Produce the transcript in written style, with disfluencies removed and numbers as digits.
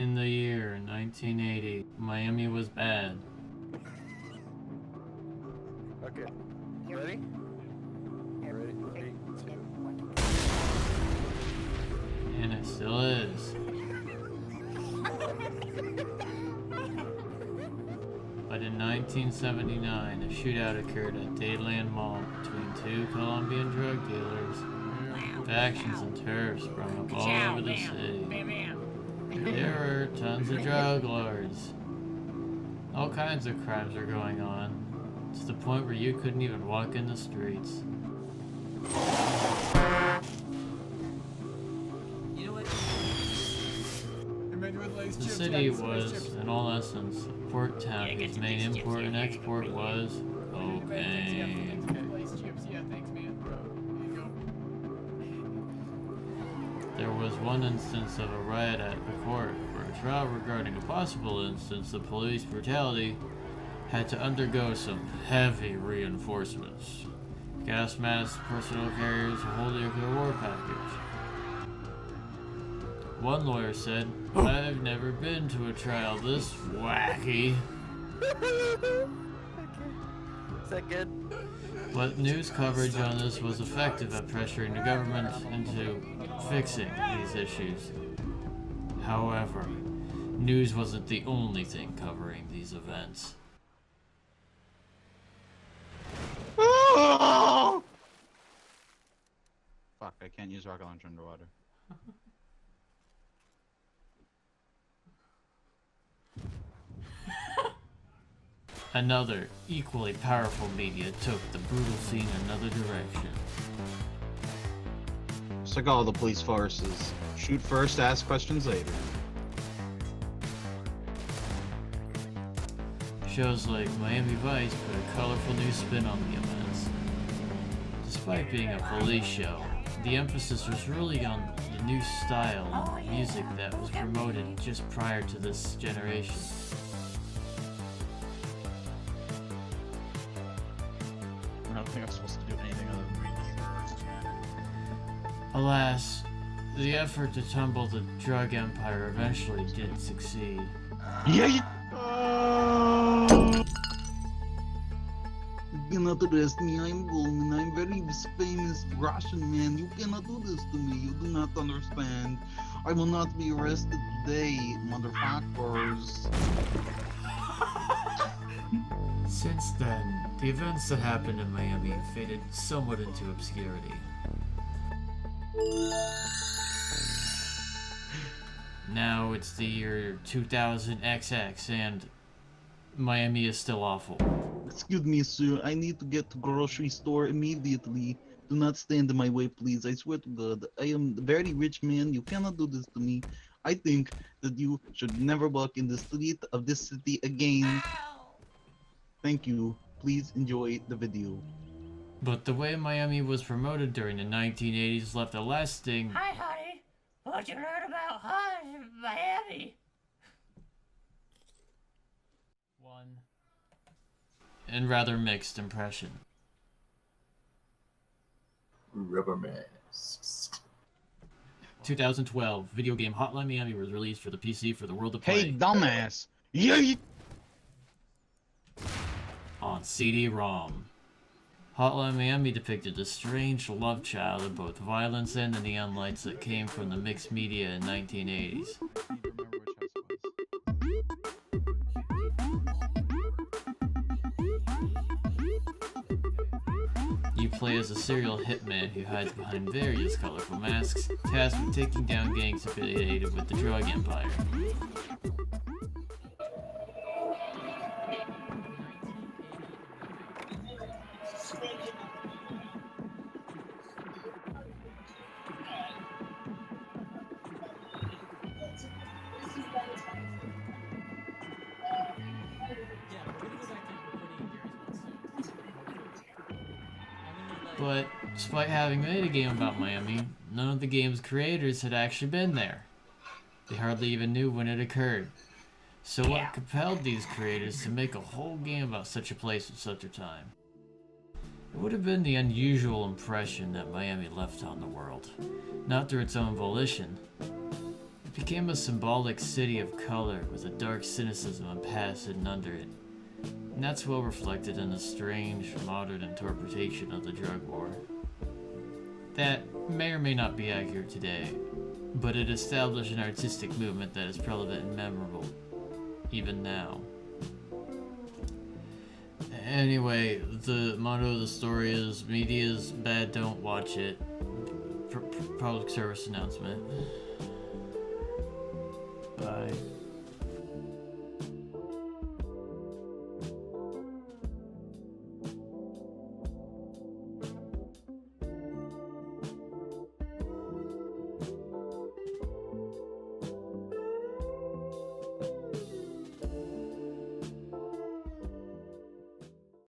In the year 1980, Miami was bad. Okay. You ready? Ready? 3, 2. And it still is. But in 1979, a shootout occurred at Dayland Mall between two Colombian drug dealers. Factions and terror sprung up all over the city. There were tons of drug lords. All kinds of crimes were going on, to the point where you couldn't even walk in the streets. The city was, in all essence, a port town whose main import and export was cocaine. There was one instance of a riot at the court where a trial regarding a possible instance of police brutality had to undergo some heavy reinforcements. Gas masks, personal carriers, a whole nuclear war package. One lawyer said, "I've never been to a trial this wacky." Okay. Is that good? But news coverage on this was effective at pressuring the government into fixing these issues. However, news wasn't the only thing covering these events. Fuck, I can't use rocket launcher underwater. Another, equally powerful media took the brutal scene another direction. Just like all the police forces. Shoot first, ask questions later. Shows like Miami Vice put a colorful new spin on the events. Despite being a police show, the emphasis was really on the new style and music that was promoted just prior to this generation. I don't think I'm supposed to do anything other than Alas, the effort to tumble the drug empire eventually did succeed. Yeah, you cannot arrest me, I'm Goldman, I'm very famous Russian man, you cannot do this to me, you do not understand. I will not be arrested today, motherfuckers. Since then, the events that happened in Miami faded somewhat into obscurity. Now it's the year 2000XX and Miami is still awful. Excuse me, sir, I need to get to grocery store immediately. Do not stand in my way, please, I swear to God. I am a very rich man, you cannot do this to me. I think that you should never walk in the street of this city again. Thank you. Please enjoy the video. But the way Miami was promoted during the 1980s left a lasting... Hi, honey. What'd you learn about Miami? and rather mixed impression. Rubber masks. 2012, video game Hotline Miami was released for the PC for the world to play. Hey, dumbass! Yeah. On CD-ROM. Hotline Miami depicted a strange love child of both violence and the neon lights that came from the mixed media in 1980s. You play as a serial hitman who hides behind various colorful masks, tasked with taking down gangs affiliated with the drug empire. But, despite having made a game about Miami, none of the game's creators had actually been there. They hardly even knew when it occurred. So what compelled these creators to make a whole game about such a place at such a time? It would have been the unusual impression that Miami left on the world. Not through its own volition, It became a symbolic city of color with a dark cynicism and past hidden under it. And that's well reflected in the strange, modern interpretation of the drug war. That may or may not be accurate today, but it established an artistic movement that is relevant and memorable, even now. Anyway, the motto of the story is, media's bad, don't watch it. Public service announcement. Bye.